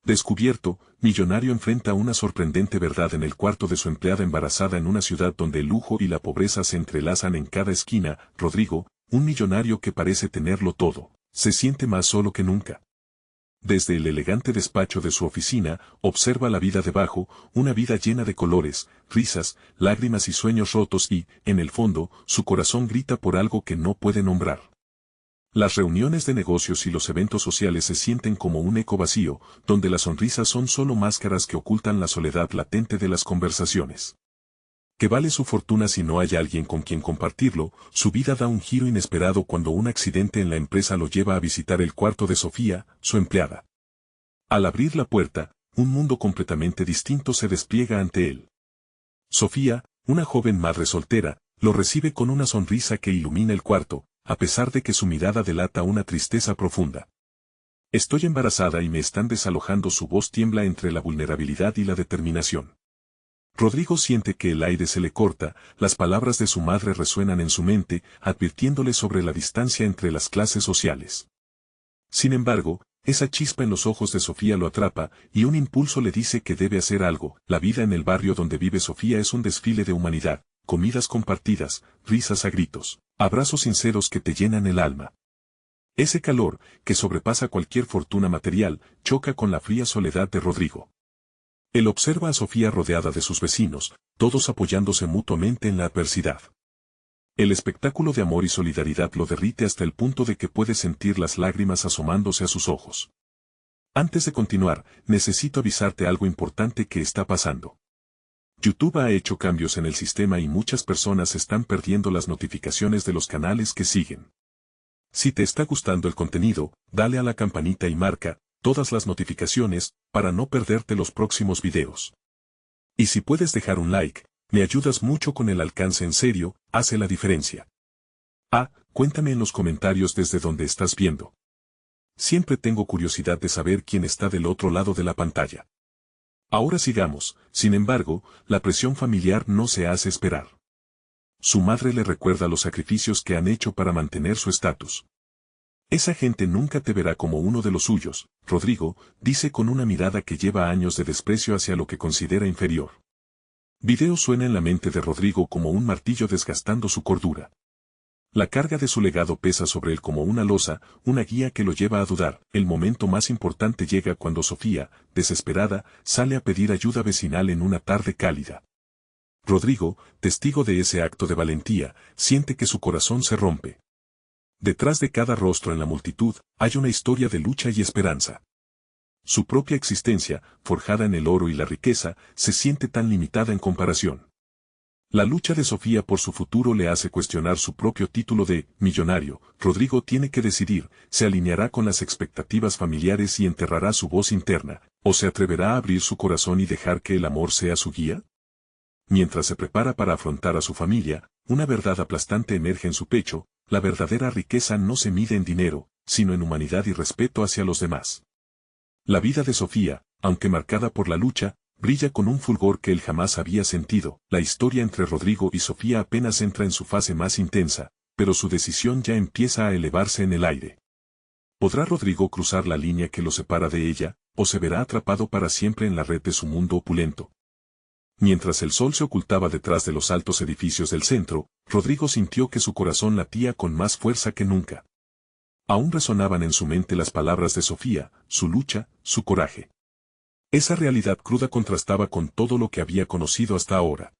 Descubierto, millonario enfrenta una sorprendente verdad en el cuarto de su empleada embarazada en una ciudad donde el lujo y la pobreza se entrelazan en cada esquina. Rodrigo, un millonario que parece tenerlo todo, se siente más solo que nunca. Desde el elegante despacho de su oficina, observa la vida debajo, una vida llena de colores, risas, lágrimas y sueños rotos y, en el fondo, su corazón grita por algo que no puede nombrar. Las reuniones de negocios y los eventos sociales se sienten como un eco vacío, donde las sonrisas son solo máscaras que ocultan la soledad latente de las conversaciones. ¿Qué vale su fortuna si no hay alguien con quien compartirlo? Su vida da un giro inesperado cuando un accidente en la empresa lo lleva a visitar el cuarto de Sofía, su empleada. Al abrir la puerta, un mundo completamente distinto se despliega ante él. Sofía, una joven madre soltera, lo recibe con una sonrisa que ilumina el cuarto, a pesar de que su mirada delata una tristeza profunda. Estoy embarazada y me están desalojando. Su voz tiembla entre la vulnerabilidad y la determinación. Rodrigo siente que el aire se le corta, las palabras de su madre resuenan en su mente, advirtiéndole sobre la distancia entre las clases sociales. Sin embargo, esa chispa en los ojos de Sofía lo atrapa, y un impulso le dice que debe hacer algo. La vida en el barrio donde vive Sofía es un desfile de humanidad, comidas compartidas, risas a gritos, abrazos sinceros que te llenan el alma. Ese calor, que sobrepasa cualquier fortuna material, choca con la fría soledad de Rodrigo. Él observa a Sofía rodeada de sus vecinos, todos apoyándose mutuamente en la adversidad. El espectáculo de amor y solidaridad lo derrite hasta el punto de que puede sentir las lágrimas asomándose a sus ojos. Antes de continuar, necesito avisarte algo importante que está pasando. YouTube ha hecho cambios en el sistema y muchas personas están perdiendo las notificaciones de los canales que siguen. Si te está gustando el contenido, dale a la campanita y marca todas las notificaciones para no perderte los próximos videos. Y si puedes dejar un like, me ayudas mucho con el alcance. En serio, hace la diferencia. Cuéntame en los comentarios desde donde estás viendo. Siempre tengo curiosidad de saber quién está del otro lado de la pantalla. Ahora sigamos, sin embargo, la presión familiar no se hace esperar. Su madre le recuerda los sacrificios que han hecho para mantener su estatus. Esa gente nunca te verá como uno de los suyos, Rodrigo, dice con una mirada que lleva años de desprecio hacia lo que considera inferior. Video suena en la mente de Rodrigo como un martillo desgastando su cordura. La carga de su legado pesa sobre él como una losa, una guía que lo lleva a dudar. El momento más importante llega cuando Sofía, desesperada, sale a pedir ayuda vecinal en una tarde cálida. Rodrigo, testigo de ese acto de valentía, siente que su corazón se rompe. Detrás de cada rostro en la multitud, hay una historia de lucha y esperanza. Su propia existencia, forjada en el oro y la riqueza, se siente tan limitada en comparación. La lucha de Sofía por su futuro le hace cuestionar su propio título de millonario. Rodrigo tiene que decidir, ¿se alineará con las expectativas familiares y enterrará su voz interna, o se atreverá a abrir su corazón y dejar que el amor sea su guía? Mientras se prepara para afrontar a su familia, una verdad aplastante emerge en su pecho: la verdadera riqueza no se mide en dinero, sino en humanidad y respeto hacia los demás. La vida de Sofía, aunque marcada por la lucha, brilla con un fulgor que él jamás había sentido. La historia entre Rodrigo y Sofía apenas entra en su fase más intensa, pero su decisión ya empieza a elevarse en el aire. ¿Podrá Rodrigo cruzar la línea que lo separa de ella, o se verá atrapado para siempre en la red de su mundo opulento? Mientras el sol se ocultaba detrás de los altos edificios del centro, Rodrigo sintió que su corazón latía con más fuerza que nunca. Aún resonaban en su mente las palabras de Sofía, su lucha, su coraje. Esa realidad cruda contrastaba con todo lo que había conocido hasta ahora.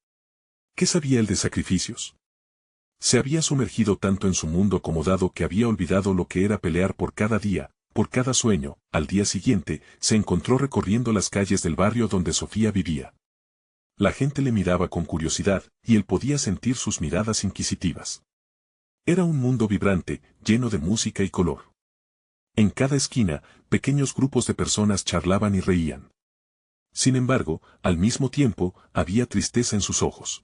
¿Qué sabía él de sacrificios? Se había sumergido tanto en su mundo acomodado que había olvidado lo que era pelear por cada día, por cada sueño. Al día siguiente, se encontró recorriendo las calles del barrio donde Sofía vivía. La gente le miraba con curiosidad, y él podía sentir sus miradas inquisitivas. Era un mundo vibrante, lleno de música y color. En cada esquina, pequeños grupos de personas charlaban y reían. Sin embargo, al mismo tiempo, había tristeza en sus ojos.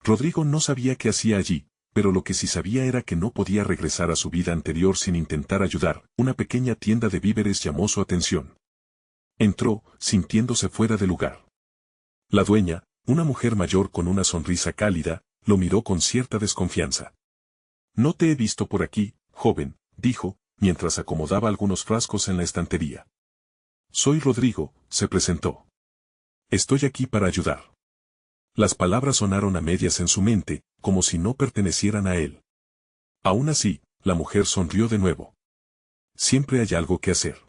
Rodrigo no sabía qué hacía allí, pero lo que sí sabía era que no podía regresar a su vida anterior sin intentar ayudar. Una pequeña tienda de víveres llamó su atención. Entró, sintiéndose fuera de lugar. La dueña, una mujer mayor con una sonrisa cálida, lo miró con cierta desconfianza. «No te he visto por aquí, joven», dijo, mientras acomodaba algunos frascos en la estantería. Soy Rodrigo, se presentó. Estoy aquí para ayudar. Las palabras sonaron a medias en su mente, como si no pertenecieran a él. Aún así, la mujer sonrió de nuevo. Siempre hay algo que hacer.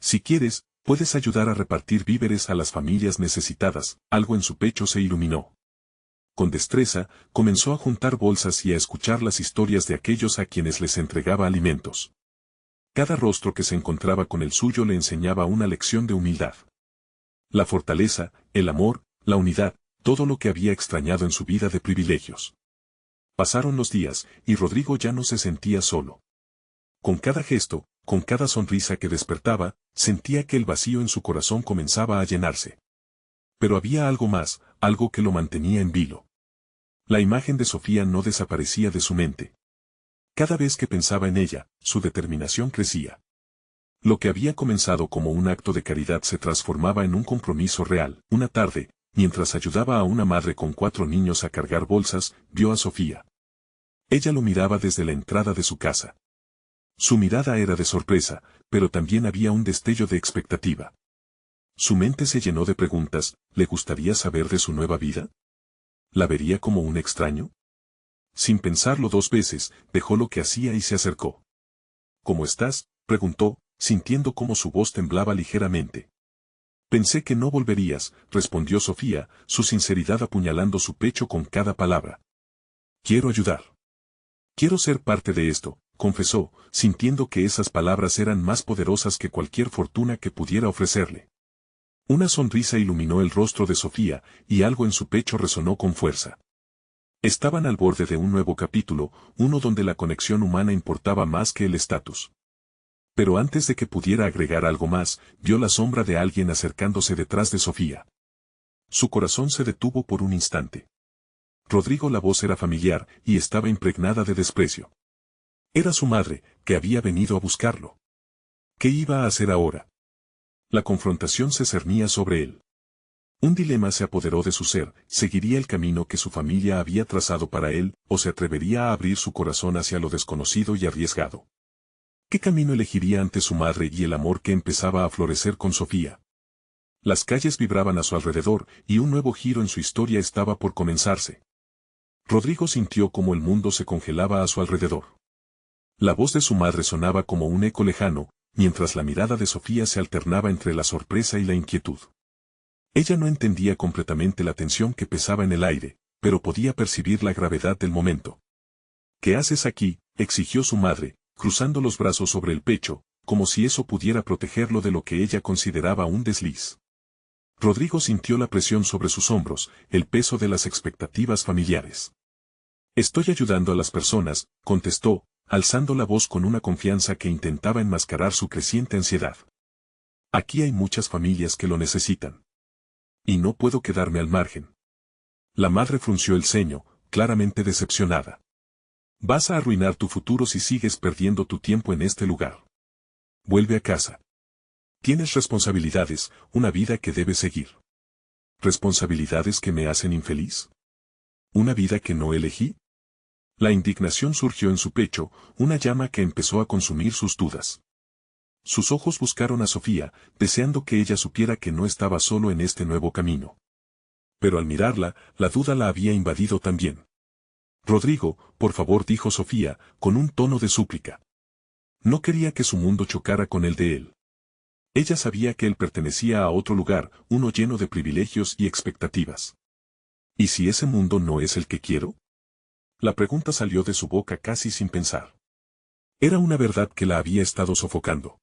Si quieres, puedes ayudar a repartir víveres a las familias necesitadas. Algo en su pecho se iluminó. Con destreza, comenzó a juntar bolsas y a escuchar las historias de aquellos a quienes les entregaba alimentos. Cada rostro que se encontraba con el suyo le enseñaba una lección de humildad. La fortaleza, el amor, la unidad, todo lo que había extrañado en su vida de privilegios. Pasaron los días, y Rodrigo ya no se sentía solo. Con cada gesto, con cada sonrisa que despertaba, sentía que el vacío en su corazón comenzaba a llenarse. Pero había algo más, algo que lo mantenía en vilo. La imagen de Sofía no desaparecía de su mente. Cada vez que pensaba en ella, su determinación crecía. Lo que había comenzado como un acto de caridad se transformaba en un compromiso real. Una tarde, mientras ayudaba a una madre con 4 niños a cargar bolsas, vio a Sofía. Ella lo miraba desde la entrada de su casa. Su mirada era de sorpresa, pero también había un destello de expectativa. Su mente se llenó de preguntas. ¿Le gustaría saber de su nueva vida? ¿La vería como un extraño? Sin pensarlo 2 veces, dejó lo que hacía y se acercó. ¿Cómo estás?, preguntó, sintiendo cómo su voz temblaba ligeramente. Pensé que no volverías, respondió Sofía, su sinceridad apuñalando su pecho con cada palabra. Quiero ayudar. Quiero ser parte de esto, confesó, sintiendo que esas palabras eran más poderosas que cualquier fortuna que pudiera ofrecerle. Una sonrisa iluminó el rostro de Sofía, y algo en su pecho resonó con fuerza. Estaban al borde de un nuevo capítulo, uno donde la conexión humana importaba más que el estatus. Pero antes de que pudiera agregar algo más, vio la sombra de alguien acercándose detrás de Sofía. Su corazón se detuvo por un instante. Rodrigo, la voz era familiar, y estaba impregnada de desprecio. Era su madre, que había venido a buscarlo. ¿Qué iba a hacer ahora? La confrontación se cernía sobre él. Un dilema se apoderó de su ser: ¿seguiría el camino que su familia había trazado para él, o se atrevería a abrir su corazón hacia lo desconocido y arriesgado? ¿Qué camino elegiría ante su madre y el amor que empezaba a florecer con Sofía? Las calles vibraban a su alrededor, y un nuevo giro en su historia estaba por comenzarse. Rodrigo sintió como el mundo se congelaba a su alrededor. La voz de su madre sonaba como un eco lejano, mientras la mirada de Sofía se alternaba entre la sorpresa y la inquietud. Ella no entendía completamente la tensión que pesaba en el aire, pero podía percibir la gravedad del momento. ¿Qué haces aquí?, exigió su madre, cruzando los brazos sobre el pecho, como si eso pudiera protegerlo de lo que ella consideraba un desliz. Rodrigo sintió la presión sobre sus hombros, el peso de las expectativas familiares. Estoy ayudando a las personas, contestó, alzando la voz con una confianza que intentaba enmascarar su creciente ansiedad. Aquí hay muchas familias que lo necesitan. Y no puedo quedarme al margen. La madre frunció el ceño, claramente decepcionada. Vas a arruinar tu futuro si sigues perdiendo tu tiempo en este lugar. Vuelve a casa. Tienes responsabilidades, una vida que debes seguir. ¿Responsabilidades que me hacen infeliz? ¿Una vida que no elegí? La indignación surgió en su pecho, una llama que empezó a consumir sus dudas. Sus ojos buscaron a Sofía, deseando que ella supiera que no estaba solo en este nuevo camino. Pero al mirarla, la duda la había invadido también. Rodrigo, por favor, dijo Sofía, con un tono de súplica. No quería que su mundo chocara con el de él. Ella sabía que él pertenecía a otro lugar, uno lleno de privilegios y expectativas. ¿Y si ese mundo no es el que quiero? La pregunta salió de su boca casi sin pensar. Era una verdad que la había estado sofocando.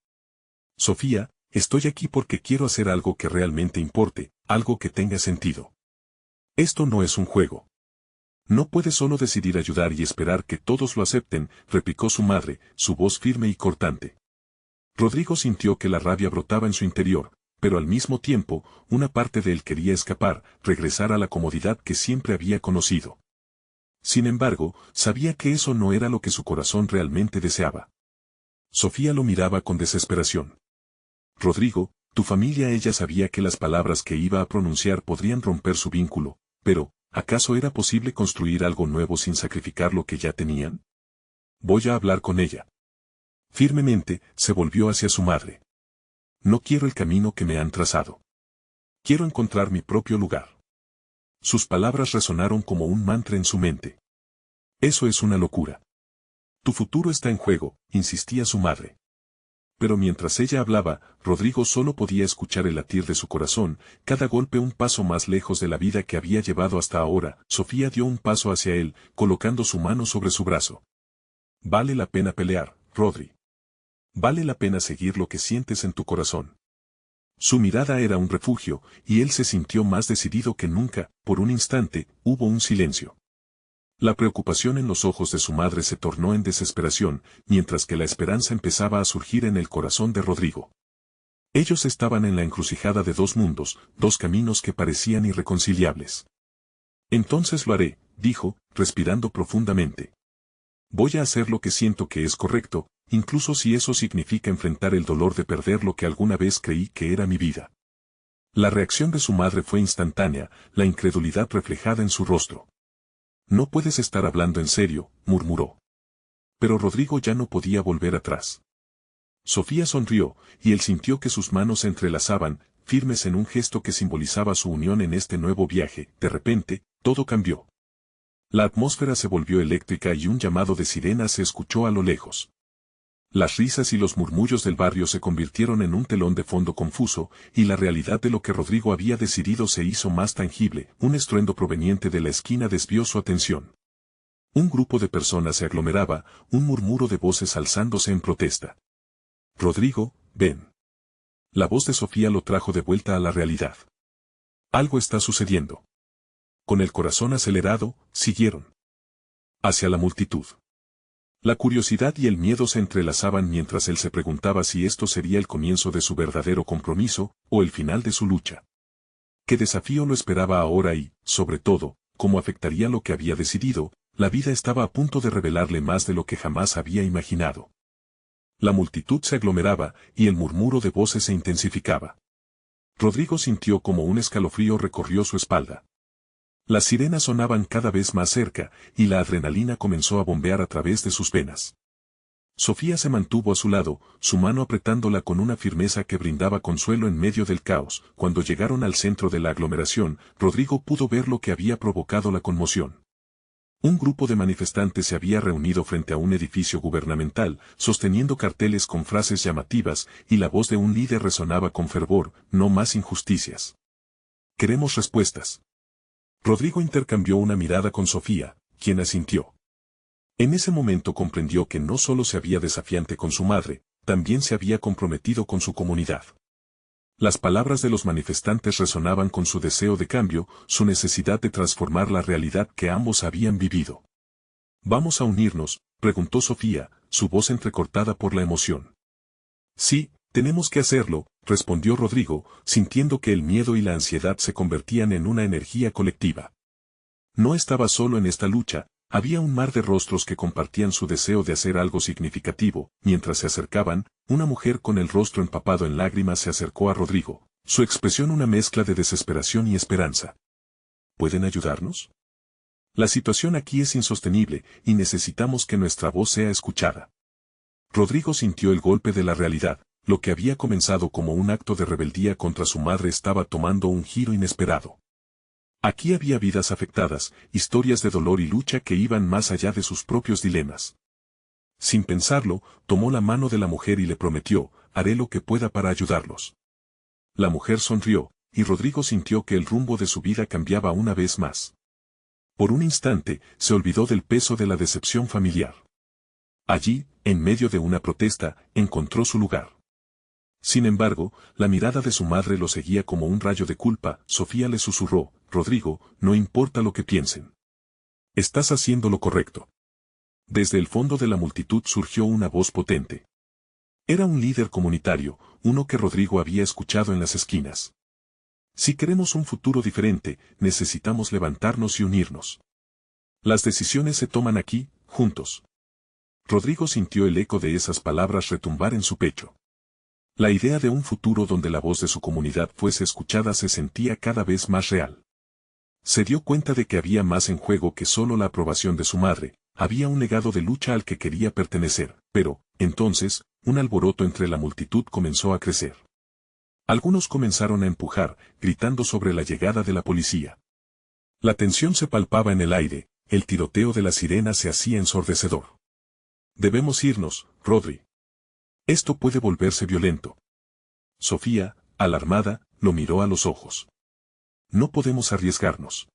Sofía, estoy aquí porque quiero hacer algo que realmente importe, algo que tenga sentido. Esto no es un juego. No puedes solo decidir ayudar y esperar que todos lo acepten, replicó su madre, su voz firme y cortante. Rodrigo sintió que la rabia brotaba en su interior, pero al mismo tiempo, una parte de él quería escapar, regresar a la comodidad que siempre había conocido. Sin embargo, sabía que eso no era lo que su corazón realmente deseaba. Sofía lo miraba con desesperación. Rodrigo, tu familia. Ella sabía que las palabras que iba a pronunciar podrían romper su vínculo, pero, ¿acaso era posible construir algo nuevo sin sacrificar lo que ya tenían? Voy a hablar con ella. Firmemente, se volvió hacia su madre. No quiero el camino que me han trazado. Quiero encontrar mi propio lugar. Sus palabras resonaron como un mantra en su mente. Eso es una locura. Tu futuro está en juego, insistía su madre. Pero mientras ella hablaba, Rodrigo solo podía escuchar el latir de su corazón, cada golpe un paso más lejos de la vida que había llevado hasta ahora. Sofía dio un paso hacia él, colocando su mano sobre su brazo. Vale la pena pelear, Rodri. Vale la pena seguir lo que sientes en tu corazón. Su mirada era un refugio, y él se sintió más decidido que nunca. Por un instante, hubo un silencio. La preocupación en los ojos de su madre se tornó en desesperación, mientras que la esperanza empezaba a surgir en el corazón de Rodrigo. Ellos estaban en la encrucijada de dos mundos, dos caminos que parecían irreconciliables. Entonces lo haré, dijo, respirando profundamente. Voy a hacer lo que siento que es correcto, incluso si eso significa enfrentar el dolor de perder lo que alguna vez creí que era mi vida. La reacción de su madre fue instantánea, la incredulidad reflejada en su rostro. No puedes estar hablando en serio, murmuró. Pero Rodrigo ya no podía volver atrás. Sofía sonrió, y él sintió que sus manos se entrelazaban, firmes en un gesto que simbolizaba su unión en este nuevo viaje. De repente, todo cambió. La atmósfera se volvió eléctrica y un llamado de sirena se escuchó a lo lejos. Las risas y los murmullos del barrio se convirtieron en un telón de fondo confuso, y la realidad de lo que Rodrigo había decidido se hizo más tangible. Un estruendo proveniente de la esquina desvió su atención. Un grupo de personas se aglomeraba, un murmuro de voces alzándose en protesta. Rodrigo, ven. La voz de Sofía lo trajo de vuelta a la realidad. Algo está sucediendo. Con el corazón acelerado, siguieron hacia la multitud. La curiosidad y el miedo se entrelazaban mientras él se preguntaba si esto sería el comienzo de su verdadero compromiso, o el final de su lucha. ¿Qué desafío lo esperaba ahora y, sobre todo, cómo afectaría lo que había decidido? La vida estaba a punto de revelarle más de lo que jamás había imaginado. La multitud se aglomeraba, y el murmuro de voces se intensificaba. Rodrigo sintió como un escalofrío recorrió su espalda. Las sirenas sonaban cada vez más cerca, y la adrenalina comenzó a bombear a través de sus venas. Sofía se mantuvo a su lado, su mano apretándola con una firmeza que brindaba consuelo en medio del caos. Cuando llegaron al centro de la aglomeración, Rodrigo pudo ver lo que había provocado la conmoción. Un grupo de manifestantes se había reunido frente a un edificio gubernamental, sosteniendo carteles con frases llamativas, y la voz de un líder resonaba con fervor: no más injusticias. Queremos respuestas. Rodrigo intercambió una mirada con Sofía, quien asintió. En ese momento comprendió que no solo se había desafiante con su madre, también se había comprometido con su comunidad. Las palabras de los manifestantes resonaban con su deseo de cambio, su necesidad de transformar la realidad que ambos habían vivido. ¿Vamos a unirnos?, preguntó Sofía, su voz entrecortada por la emoción. Sí, tenemos que hacerlo, respondió Rodrigo, sintiendo que el miedo y la ansiedad se convertían en una energía colectiva. No estaba solo en esta lucha, había un mar de rostros que compartían su deseo de hacer algo significativo. Mientras se acercaban, una mujer con el rostro empapado en lágrimas se acercó a Rodrigo, su expresión una mezcla de desesperación y esperanza. ¿Pueden ayudarnos? La situación aquí es insostenible, y necesitamos que nuestra voz sea escuchada. Rodrigo sintió el golpe de la realidad. Lo que había comenzado como un acto de rebeldía contra su madre estaba tomando un giro inesperado. Aquí había vidas afectadas, historias de dolor y lucha que iban más allá de sus propios dilemas. Sin pensarlo, tomó la mano de la mujer y le prometió: haré lo que pueda para ayudarlos. La mujer sonrió, y Rodrigo sintió que el rumbo de su vida cambiaba una vez más. Por un instante, se olvidó del peso de la decepción familiar. Allí, en medio de una protesta, encontró su lugar. Sin embargo, la mirada de su madre lo seguía como un rayo de culpa. Sofía le susurró: Rodrigo, no importa lo que piensen. Estás haciendo lo correcto. Desde el fondo de la multitud surgió una voz potente. Era un líder comunitario, uno que Rodrigo había escuchado en las esquinas. Si queremos un futuro diferente, necesitamos levantarnos y unirnos. Las decisiones se toman aquí, juntos. Rodrigo sintió el eco de esas palabras retumbar en su pecho. La idea de un futuro donde la voz de su comunidad fuese escuchada se sentía cada vez más real. Se dio cuenta de que había más en juego que solo la aprobación de su madre, había un legado de lucha al que quería pertenecer. Pero, entonces, un alboroto entre la multitud comenzó a crecer. Algunos comenzaron a empujar, gritando sobre la llegada de la policía. La tensión se palpaba en el aire, el tiroteo de la sirena se hacía ensordecedor. Debemos irnos, Rodri. Esto puede volverse violento. Sofía, alarmada, lo miró a los ojos. No podemos arriesgarnos.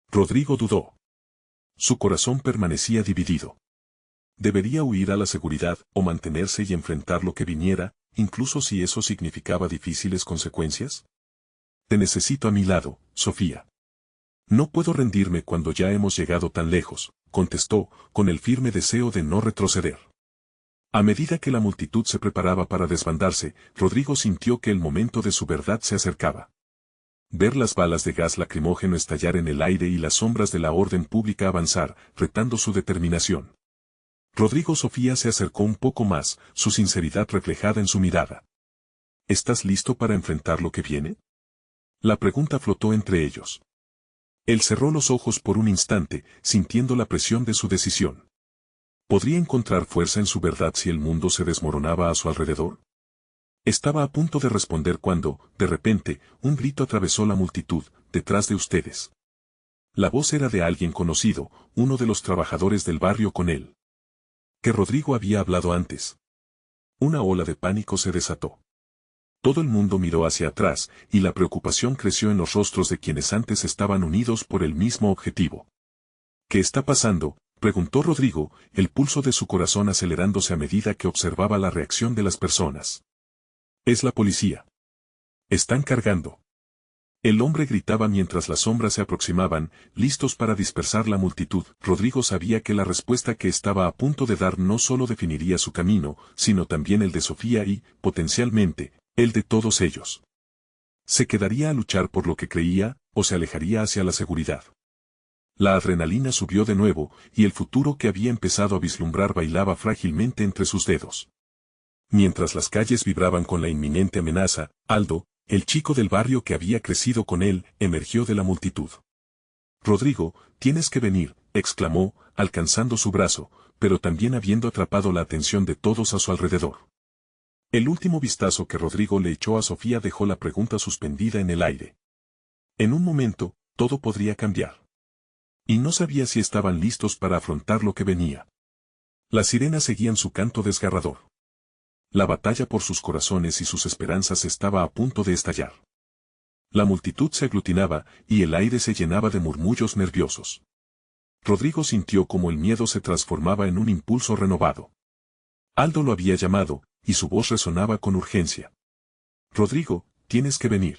Rodrigo dudó. Su corazón permanecía dividido. Debería huir a la seguridad o mantenerse y enfrentar lo que viniera, incluso si eso significaba difíciles consecuencias. Te necesito a mi lado, Sofía. No puedo rendirme cuando ya hemos llegado tan lejos, contestó, con el firme deseo de no retroceder. A medida que la multitud se preparaba para desbandarse, Rodrigo sintió que el momento de su verdad se acercaba. Ver las balas de gas lacrimógeno estallar en el aire y las sombras de la orden pública avanzar, retando su determinación. Rodrigo Sofía se acercó un poco más, su sinceridad reflejada en su mirada. ¿Estás listo para enfrentar lo que viene? La pregunta flotó entre ellos. Él cerró los ojos por un instante, sintiendo la presión de su decisión. ¿Podría encontrar fuerza en su verdad si el mundo se desmoronaba a su alrededor? Estaba a punto de responder cuando, de repente, un grito atravesó la multitud, detrás de ustedes. La voz era de alguien conocido, uno de los trabajadores del barrio con él. Que Rodrigo había hablado antes. Una ola de pánico se desató. Todo el mundo miró hacia atrás, y la preocupación creció en los rostros de quienes antes estaban unidos por el mismo objetivo. ¿Qué está pasando?, preguntó Rodrigo, el pulso de su corazón acelerándose a medida que observaba la reacción de las personas. Es la policía. Están cargando. El hombre gritaba mientras las sombras se aproximaban, listos para dispersar la multitud. Rodrigo sabía que la respuesta que estaba a punto de dar no solo definiría su camino, sino también el de Sofía y, potencialmente, el de todos ellos. ¿Se quedaría a luchar por lo que creía, o se alejaría hacia la seguridad? La adrenalina subió de nuevo, y el futuro que había empezado a vislumbrar bailaba frágilmente entre sus dedos. Mientras las calles vibraban con la inminente amenaza, Aldo, el chico del barrio que había crecido con él, emergió de la multitud. Rodrigo, tienes que venir, exclamó, alcanzando su brazo, pero también habiendo atrapado la atención de todos a su alrededor. El último vistazo que Rodrigo le echó a Sofía dejó la pregunta suspendida en el aire. En un momento, todo podría cambiar. Y no sabía si estaban listos para afrontar lo que venía. Las sirenas seguían su canto desgarrador. La batalla por sus corazones y sus esperanzas estaba a punto de estallar. La multitud se aglutinaba, y el aire se llenaba de murmullos nerviosos. Rodrigo sintió como el miedo se transformaba en un impulso renovado. Aldo lo había llamado, y su voz resonaba con urgencia. Rodrigo, tienes que venir.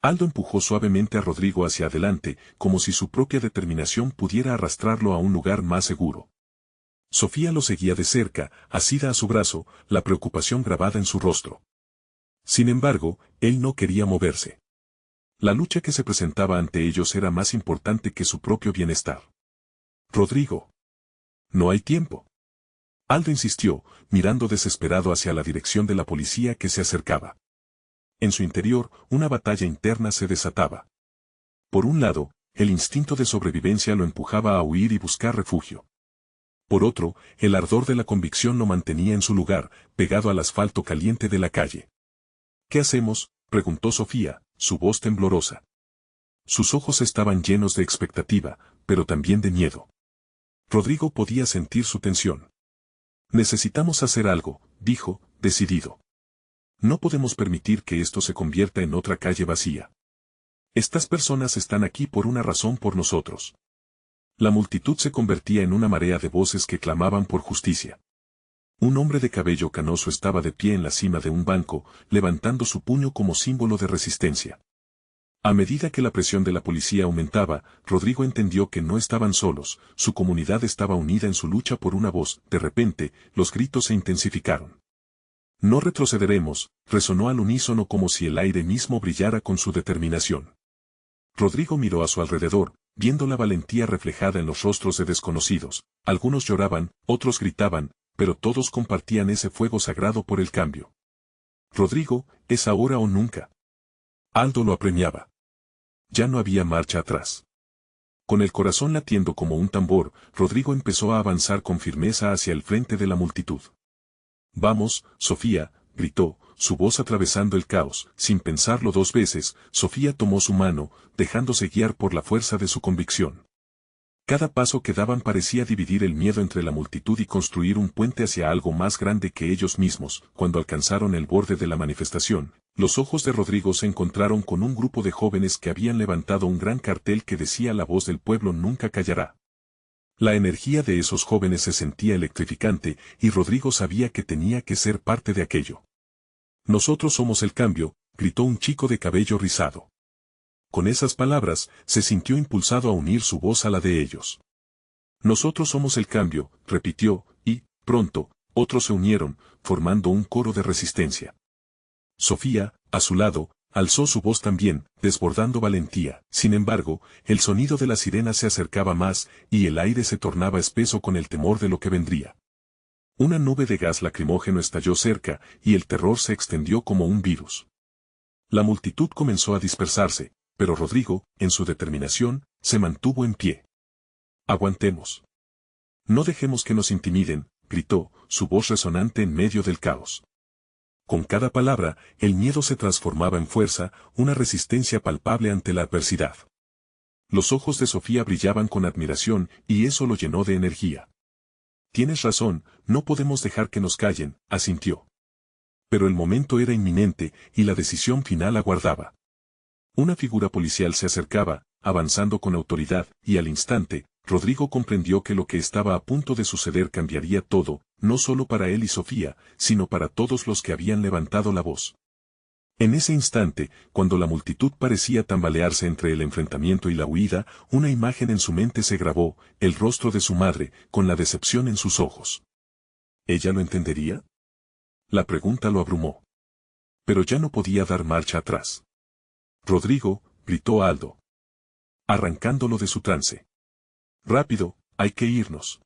Aldo empujó suavemente a Rodrigo hacia adelante, como si su propia determinación pudiera arrastrarlo a un lugar más seguro. Sofía lo seguía de cerca, asida a su brazo, la preocupación grabada en su rostro. Sin embargo, él no quería moverse. La lucha que se presentaba ante ellos era más importante que su propio bienestar. Rodrigo. No hay tiempo. Aldo insistió, mirando desesperado hacia la dirección de la policía que se acercaba. En su interior, una batalla interna se desataba. Por un lado, el instinto de sobrevivencia lo empujaba a huir y buscar refugio. Por otro, el ardor de la convicción lo mantenía en su lugar, pegado al asfalto caliente de la calle. ¿Qué hacemos?, preguntó Sofía, su voz temblorosa. Sus ojos estaban llenos de expectativa, pero también de miedo. Rodrigo podía sentir su tensión. Necesitamos hacer algo, dijo, decidido. No podemos permitir que esto se convierta en otra calle vacía. Estas personas están aquí por una razón por nosotros. La multitud se convertía en una marea de voces que clamaban por justicia. Un hombre de cabello canoso estaba de pie en la cima de un banco, levantando su puño como símbolo de resistencia. A medida que la presión de la policía aumentaba, Rodrigo entendió que no estaban solos, su comunidad estaba unida en su lucha por una voz. De repente, los gritos se intensificaron. No retrocederemos, resonó al unísono como si el aire mismo brillara con su determinación. Rodrigo miró a su alrededor, viendo la valentía reflejada en los rostros de desconocidos. Algunos lloraban, otros gritaban, pero todos compartían ese fuego sagrado por el cambio. Rodrigo, es ahora o nunca. Aldo lo apremiaba. Ya no había marcha atrás. Con el corazón latiendo como un tambor, Rodrigo empezó a avanzar con firmeza hacia el frente de la multitud. Vamos, Sofía, gritó, su voz atravesando el caos. Sin pensarlo dos veces, Sofía tomó su mano, dejándose guiar por la fuerza de su convicción. Cada paso que daban parecía dividir el miedo entre la multitud y construir un puente hacia algo más grande que ellos mismos. Cuando alcanzaron el borde de la manifestación, los ojos de Rodrigo se encontraron con un grupo de jóvenes que habían levantado un gran cartel que decía: la voz del pueblo nunca callará. La energía de esos jóvenes se sentía electrificante, y Rodrigo sabía que tenía que ser parte de aquello. Nosotros somos el cambio, gritó un chico de cabello rizado. Con esas palabras, se sintió impulsado a unir su voz a la de ellos. Nosotros somos el cambio, repitió, y, pronto, otros se unieron, formando un coro de resistencia. Sofía, a su lado, alzó su voz también, desbordando valentía. Sin embargo, el sonido de la sirena se acercaba más, y el aire se tornaba espeso con el temor de lo que vendría. Una nube de gas lacrimógeno estalló cerca, y el terror se extendió como un virus. La multitud comenzó a dispersarse, pero Rodrigo, en su determinación, se mantuvo en pie. Aguantemos. No dejemos que nos intimiden, gritó, su voz resonante en medio del caos. Con cada palabra, el miedo se transformaba en fuerza, una resistencia palpable ante la adversidad. Los ojos de Sofía brillaban con admiración, y eso lo llenó de energía. Tienes razón, no podemos dejar que nos callen, asintió. Pero el momento era inminente, y la decisión final aguardaba. Una figura policial se acercaba, avanzando con autoridad, y al instante, Rodrigo comprendió que lo que estaba a punto de suceder cambiaría todo, no solo para él y Sofía, sino para todos los que habían levantado la voz. En ese instante, cuando la multitud parecía tambalearse entre el enfrentamiento y la huida, una imagen en su mente se grabó, el rostro de su madre, con la decepción en sus ojos. ¿Ella lo entendería? La pregunta lo abrumó. Pero ya no podía dar marcha atrás. Rodrigo, gritó Aldo, arrancándolo de su trance. Rápido, hay que irnos.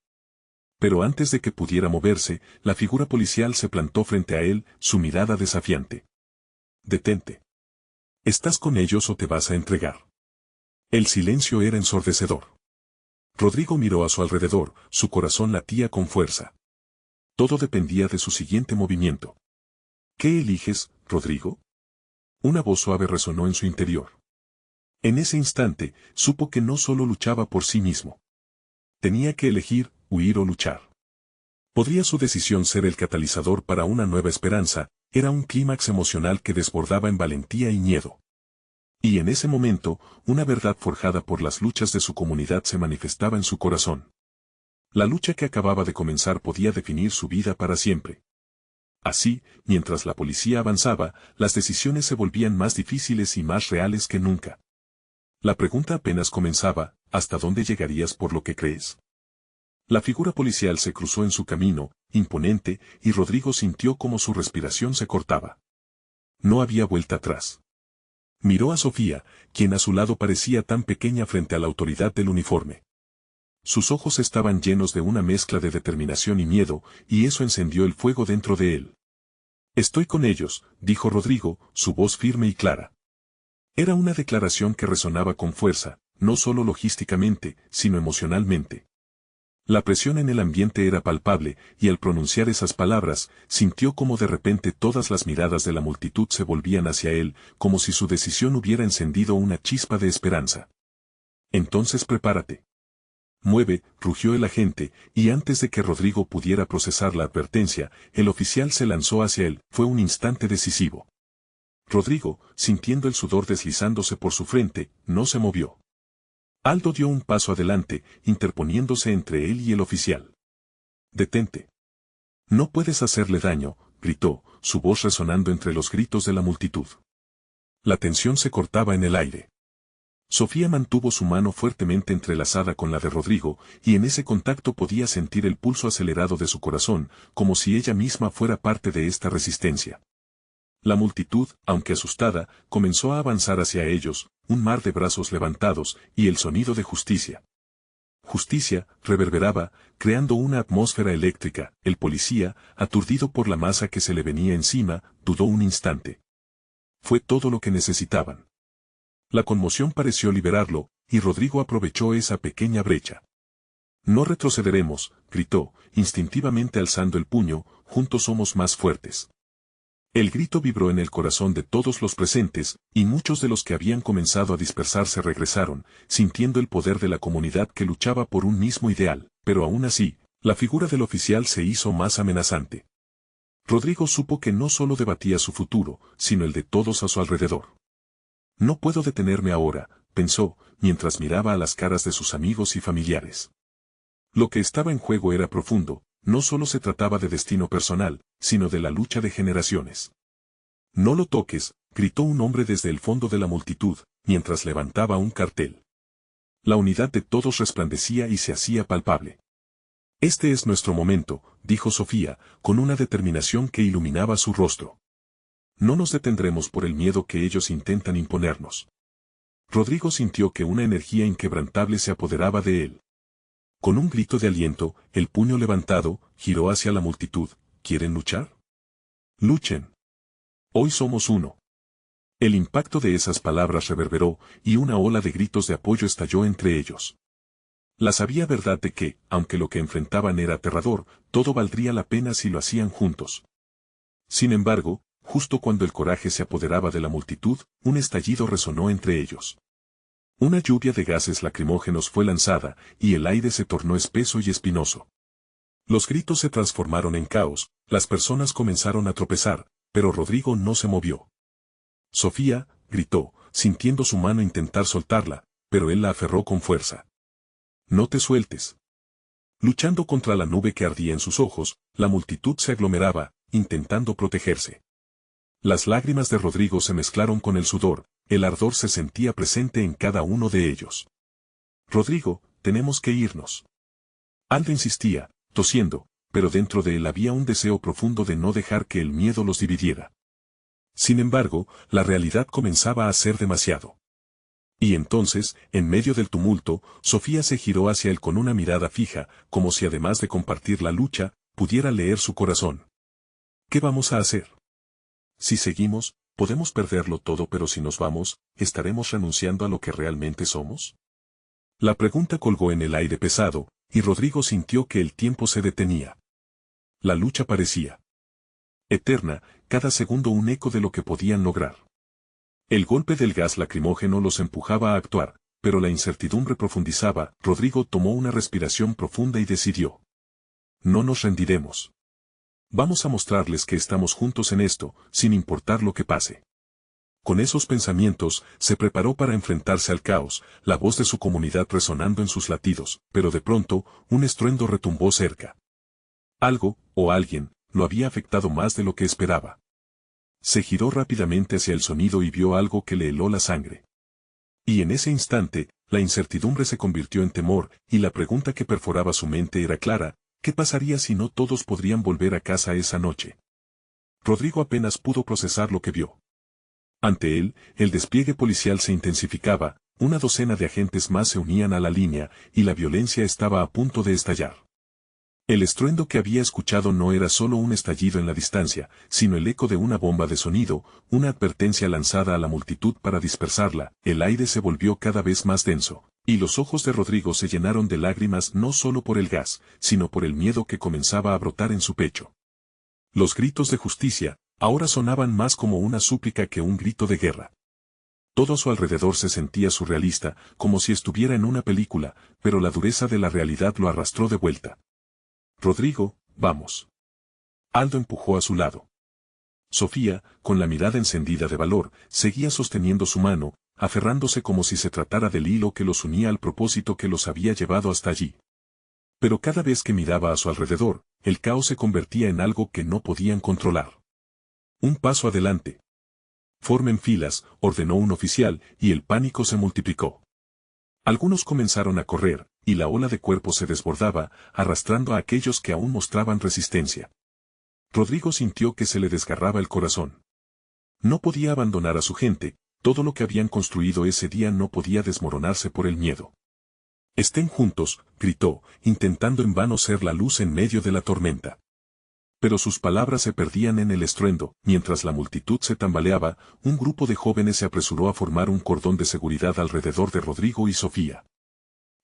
Pero antes de que pudiera moverse, la figura policial se plantó frente a él, su mirada desafiante. Detente. ¿Estás con ellos o te vas a entregar? El silencio era ensordecedor. Rodrigo miró a su alrededor, su corazón latía con fuerza. Todo dependía de su siguiente movimiento. ¿Qué eliges, Rodrigo? Una voz suave resonó en su interior. En ese instante, supo que no solo luchaba por sí mismo. Tenía que elegir, huir o luchar. ¿Podría su decisión ser el catalizador para una nueva esperanza? Era un clímax emocional que desbordaba en valentía y miedo. Y en ese momento, una verdad forjada por las luchas de su comunidad se manifestaba en su corazón. La lucha que acababa de comenzar podía definir su vida para siempre. Así, mientras la policía avanzaba, las decisiones se volvían más difíciles y más reales que nunca. La pregunta apenas comenzaba: ¿hasta dónde llegarías por lo que crees? La figura policial se cruzó en su camino, imponente, y Rodrigo sintió como su respiración se cortaba. No había vuelta atrás. Miró a Sofía, quien a su lado parecía tan pequeña frente a la autoridad del uniforme. Sus ojos estaban llenos de una mezcla de determinación y miedo, y eso encendió el fuego dentro de él. Estoy con ellos, dijo Rodrigo, su voz firme y clara. Era una declaración que resonaba con fuerza, no solo logísticamente, sino emocionalmente. La presión en el ambiente era palpable, y al pronunciar esas palabras, sintió como de repente todas las miradas de la multitud se volvían hacia él, como si su decisión hubiera encendido una chispa de esperanza. Entonces prepárate. Mueve, rugió el agente, y antes de que Rodrigo pudiera procesar la advertencia, el oficial se lanzó hacia él. Fue un instante decisivo. Rodrigo, sintiendo el sudor deslizándose por su frente, no se movió. Aldo dio un paso adelante, interponiéndose entre él y el oficial. Detente. No puedes hacerle daño, gritó, su voz resonando entre los gritos de la multitud. La tensión se cortaba en el aire. Sofía mantuvo su mano fuertemente entrelazada con la de Rodrigo, y en ese contacto podía sentir el pulso acelerado de su corazón, como si ella misma fuera parte de esta resistencia. La multitud, aunque asustada, comenzó a avanzar hacia ellos, un mar de brazos levantados, y el sonido de justicia. Justicia, reverberaba, creando una atmósfera eléctrica. El policía, aturdido por la masa que se le venía encima, dudó un instante. Fue todo lo que necesitaban. La conmoción pareció liberarlo, y Rodrigo aprovechó esa pequeña brecha. No retrocederemos, gritó, instintivamente alzando el puño, juntos somos más fuertes. El grito vibró en el corazón de todos los presentes, y muchos de los que habían comenzado a dispersarse regresaron, sintiendo el poder de la comunidad que luchaba por un mismo ideal, pero aún así, la figura del oficial se hizo más amenazante. Rodrigo supo que no solo debatía su futuro, sino el de todos a su alrededor. No puedo detenerme ahora, pensó, mientras miraba a las caras de sus amigos y familiares. Lo que estaba en juego era profundo, no solo se trataba de destino personal, sino de la lucha de generaciones. «No lo toques», gritó un hombre desde el fondo de la multitud, mientras levantaba un cartel. La unidad de todos resplandecía y se hacía palpable. «Este es nuestro momento», dijo Sofía, con una determinación que iluminaba su rostro. «No nos detendremos por el miedo que ellos intentan imponernos». Rodrigo sintió que una energía inquebrantable se apoderaba de él. Con un grito de aliento, el puño levantado, giró hacia la multitud. ¿Quieren luchar? ¡Luchen! Hoy somos uno. El impacto de esas palabras reverberó, y una ola de gritos de apoyo estalló entre ellos. La sabia verdad de que, aunque lo que enfrentaban era aterrador, todo valdría la pena si lo hacían juntos. Sin embargo, justo cuando el coraje se apoderaba de la multitud, un estallido resonó entre ellos. Una lluvia de gases lacrimógenos fue lanzada, y el aire se tornó espeso y espinoso. Los gritos se transformaron en caos, las personas comenzaron a tropezar, pero Rodrigo no se movió. «Sofía», gritó, sintiendo su mano intentar soltarla, pero él la aferró con fuerza. «No te sueltes». Luchando contra la nube que ardía en sus ojos, la multitud se aglomeraba, intentando protegerse. Las lágrimas de Rodrigo se mezclaron con el sudor, el ardor se sentía presente en cada uno de ellos. «Rodrigo, tenemos que irnos». Aldo insistía, tosiendo, pero dentro de él había un deseo profundo de no dejar que el miedo los dividiera. Sin embargo, la realidad comenzaba a ser demasiado. Y entonces, en medio del tumulto, Sofía se giró hacia él con una mirada fija, como si además de compartir la lucha, pudiera leer su corazón. «¿Qué vamos a hacer? Si seguimos, podemos perderlo todo, pero si nos vamos, ¿estaremos renunciando a lo que realmente somos?». La pregunta colgó en el aire pesado, y Rodrigo sintió que el tiempo se detenía. La lucha parecía eterna, cada segundo un eco de lo que podían lograr. El golpe del gas lacrimógeno los empujaba a actuar, pero la incertidumbre profundizaba. Rodrigo tomó una respiración profunda y decidió: «No nos rendiremos. Vamos a mostrarles que estamos juntos en esto, sin importar lo que pase». Con esos pensamientos, se preparó para enfrentarse al caos, la voz de su comunidad resonando en sus latidos, pero de pronto, un estruendo retumbó cerca. Algo, o alguien, lo había afectado más de lo que esperaba. Se giró rápidamente hacia el sonido y vio algo que le heló la sangre. Y en ese instante, la incertidumbre se convirtió en temor, y la pregunta que perforaba su mente era clara: ¿qué pasaría si no todos podrían volver a casa esa noche? Rodrigo apenas pudo procesar lo que vio. Ante él, el despliegue policial se intensificaba, una docena de agentes más se unían a la línea, y la violencia estaba a punto de estallar. El estruendo que había escuchado no era solo un estallido en la distancia, sino el eco de una bomba de sonido, una advertencia lanzada a la multitud para dispersarla. El aire se volvió cada vez más denso, y los ojos de Rodrigo se llenaron de lágrimas no solo por el gas, sino por el miedo que comenzaba a brotar en su pecho. Los gritos de justicia, ahora sonaban más como una súplica que un grito de guerra. Todo a su alrededor se sentía surrealista, como si estuviera en una película, pero la dureza de la realidad lo arrastró de vuelta. «Rodrigo, vamos». Aldo empujó a su lado. Sofía, con la mirada encendida de valor, seguía sosteniendo su mano, aferrándose como si se tratara del hilo que los unía al propósito que los había llevado hasta allí. Pero cada vez que miraba a su alrededor, el caos se convertía en algo que no podían controlar. «Un paso adelante». «Formen filas», ordenó un oficial, y el pánico se multiplicó. Algunos comenzaron a correr, y la ola de cuerpos se desbordaba, arrastrando a aquellos que aún mostraban resistencia. Rodrigo sintió que se le desgarraba el corazón. No podía abandonar a su gente, todo lo que habían construido ese día no podía desmoronarse por el miedo. «Estén juntos», gritó, intentando en vano ser la luz en medio de la tormenta. Pero sus palabras se perdían en el estruendo. Mientras la multitud se tambaleaba, un grupo de jóvenes se apresuró a formar un cordón de seguridad alrededor de Rodrigo y Sofía.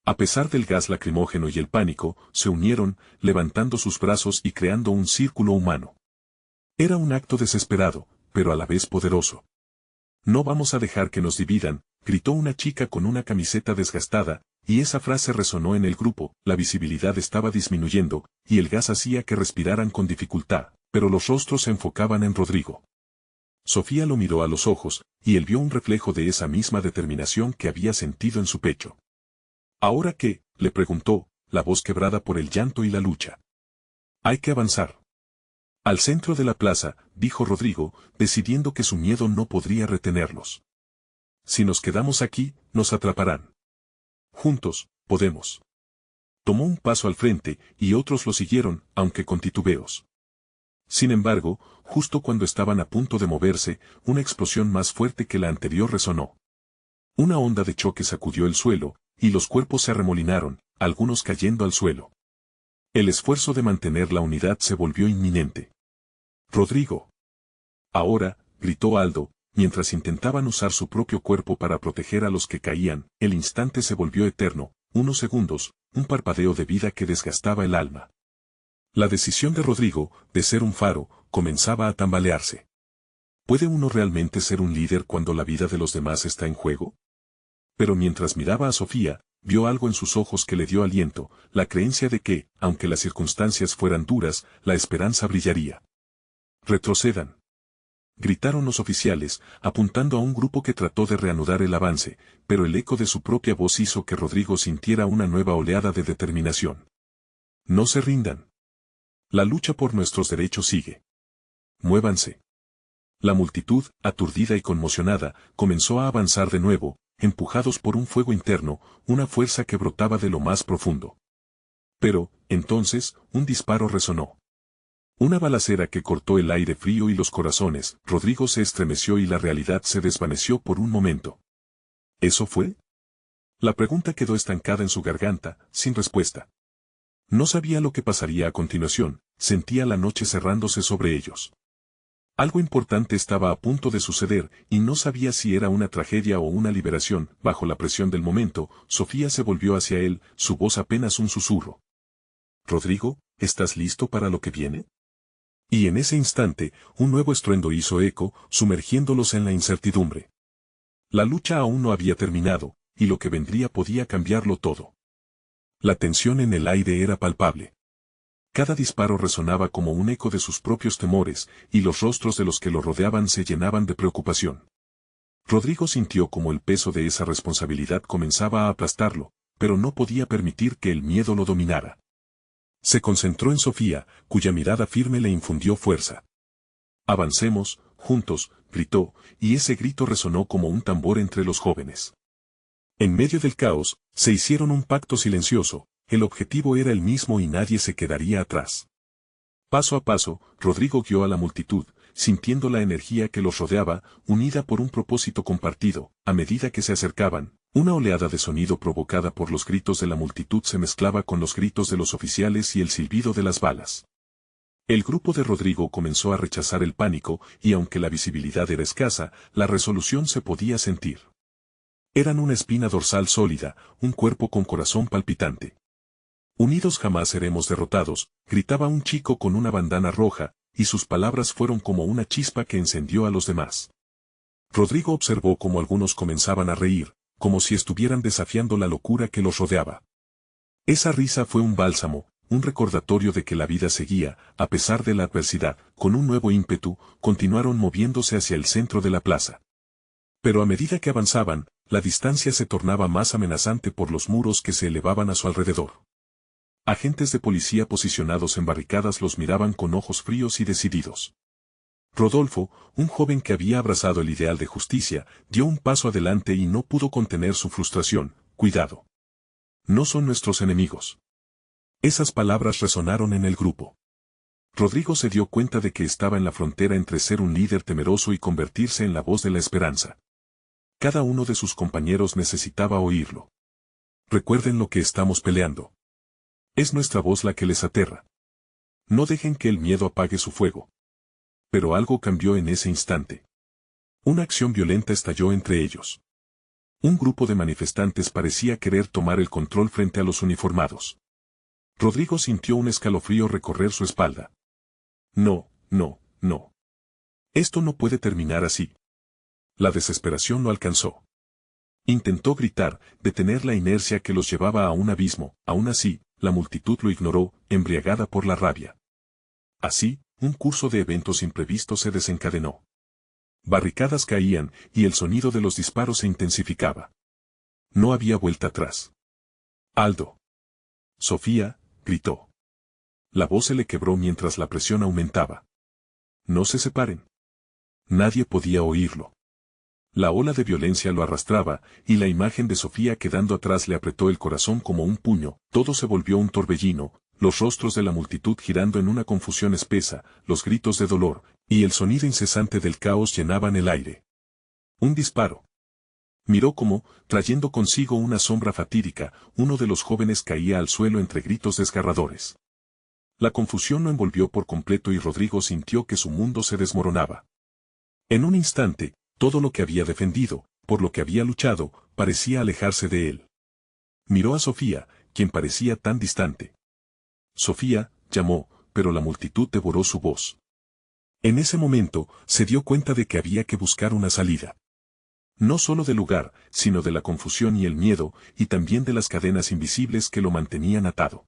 A pesar del gas lacrimógeno y el pánico, se unieron, levantando sus brazos y creando un círculo humano. Era un acto desesperado, pero a la vez poderoso. No vamos a dejar que nos dividan, gritó una chica con una camiseta desgastada, y esa frase resonó en el grupo. La visibilidad estaba disminuyendo, y el gas hacía que respiraran con dificultad, pero los rostros se enfocaban en Rodrigo. Sofía lo miró a los ojos, y él vio un reflejo de esa misma determinación que había sentido en su pecho. ¿Ahora qué?, le preguntó, la voz quebrada por el llanto y la lucha. Hay que avanzar. Al centro de la plaza, dijo Rodrigo, decidiendo que su miedo no podría retenerlos. Si nos quedamos aquí, nos atraparán. Juntos, podemos. Tomó un paso al frente, y otros lo siguieron, aunque con titubeos. Sin embargo, justo cuando estaban a punto de moverse, una explosión más fuerte que la anterior resonó. Una onda de choque sacudió el suelo, y los cuerpos se arremolinaron, algunos cayendo al suelo. El esfuerzo de mantener la unidad se volvió inminente. Rodrigo. Ahora, gritó Aldo, mientras intentaban usar su propio cuerpo para proteger a los que caían. El instante se volvió eterno, unos segundos, un parpadeo de vida que desgastaba el alma. La decisión de Rodrigo, de ser un faro, comenzaba a tambalearse. ¿Puede uno realmente ser un líder cuando la vida de los demás está en juego? Pero mientras miraba a Sofía, vio algo en sus ojos que le dio aliento, la creencia de que, aunque las circunstancias fueran duras, la esperanza brillaría. Retrocedan. Gritaron los oficiales, apuntando a un grupo que trató de reanudar el avance, pero el eco de su propia voz hizo que Rodrigo sintiera una nueva oleada de determinación. No se rindan. La lucha por nuestros derechos sigue. Muévanse. La multitud, aturdida y conmocionada, comenzó a avanzar de nuevo, empujados por un fuego interno, una fuerza que brotaba de lo más profundo. Pero, entonces, un disparo resonó. Una balacera que cortó el aire frío y los corazones. Rodrigo se estremeció y la realidad se desvaneció por un momento. ¿Eso fue? La pregunta quedó estancada en su garganta, sin respuesta. No sabía lo que pasaría a continuación, sentía la noche cerrándose sobre ellos. Algo importante estaba a punto de suceder, y no sabía si era una tragedia o una liberación. Bajo la presión del momento, Sofía se volvió hacia él, su voz apenas un susurro. Rodrigo, ¿estás listo para lo que viene? Y en ese instante, un nuevo estruendo hizo eco, sumergiéndolos en la incertidumbre. La lucha aún no había terminado, y lo que vendría podía cambiarlo todo. La tensión en el aire era palpable. Cada disparo resonaba como un eco de sus propios temores, y los rostros de los que lo rodeaban se llenaban de preocupación. Rodrigo sintió como el peso de esa responsabilidad comenzaba a aplastarlo, pero no podía permitir que el miedo lo dominara. Se concentró en Sofía, cuya mirada firme le infundió fuerza. Avancemos, juntos, gritó, y ese grito resonó como un tambor entre los jóvenes. En medio del caos, se hicieron un pacto silencioso, el objetivo era el mismo y nadie se quedaría atrás. Paso a paso, Rodrigo guió a la multitud, sintiendo la energía que los rodeaba, unida por un propósito compartido. A medida que se acercaban, una oleada de sonido provocada por los gritos de la multitud se mezclaba con los gritos de los oficiales y el silbido de las balas. El grupo de Rodrigo comenzó a rechazar el pánico, y aunque la visibilidad era escasa, la resolución se podía sentir. Eran una espina dorsal sólida, un cuerpo con corazón palpitante. Unidos jamás seremos derrotados, gritaba un chico con una bandana roja, y sus palabras fueron como una chispa que encendió a los demás. Rodrigo observó cómo algunos comenzaban a reír, como si estuvieran desafiando la locura que los rodeaba. Esa risa fue un bálsamo, un recordatorio de que la vida seguía, a pesar de la adversidad. Con un nuevo ímpetu, continuaron moviéndose hacia el centro de la plaza. Pero a medida que avanzaban, la distancia se tornaba más amenazante por los muros que se elevaban a su alrededor. Agentes de policía posicionados en barricadas los miraban con ojos fríos y decididos. Rodolfo, un joven que había abrazado el ideal de justicia, dio un paso adelante y no pudo contener su frustración. Cuidado. No son nuestros enemigos. Esas palabras resonaron en el grupo. Rodrigo se dio cuenta de que estaba en la frontera entre ser un líder temeroso y convertirse en la voz de la esperanza. Cada uno de sus compañeros necesitaba oírlo. Recuerden lo que estamos peleando. Es nuestra voz la que les aterra. No dejen que el miedo apague su fuego. Pero algo cambió en ese instante. Una acción violenta estalló entre ellos. Un grupo de manifestantes parecía querer tomar el control frente a los uniformados. Rodrigo sintió un escalofrío recorrer su espalda. No, no. Esto no puede terminar así. La desesperación lo alcanzó. Intentó gritar, detener la inercia que los llevaba a un abismo, aún así, la multitud lo ignoró, embriagada por la rabia. Así, un curso de eventos imprevistos se desencadenó. Barricadas caían, y el sonido de los disparos se intensificaba. No había vuelta atrás. ¡Aldo! Sofía, gritó. La voz se le quebró mientras la presión aumentaba. No se separen. Nadie podía oírlo. La ola de violencia lo arrastraba, y la imagen de Sofía quedando atrás le apretó el corazón como un puño, todo se volvió un torbellino, los rostros de la multitud girando en una confusión espesa, los gritos de dolor, y el sonido incesante del caos llenaban el aire. Un disparo. Miró cómo, trayendo consigo una sombra fatídica, uno de los jóvenes caía al suelo entre gritos desgarradores. La confusión lo envolvió por completo y Rodrigo sintió que su mundo se desmoronaba. En un instante, todo lo que había defendido, por lo que había luchado, parecía alejarse de él. Miró a Sofía, quien parecía tan distante. Sofía, llamó, pero la multitud devoró su voz. En ese momento, se dio cuenta de que había que buscar una salida. No solo del lugar, sino de la confusión y el miedo, y también de las cadenas invisibles que lo mantenían atado.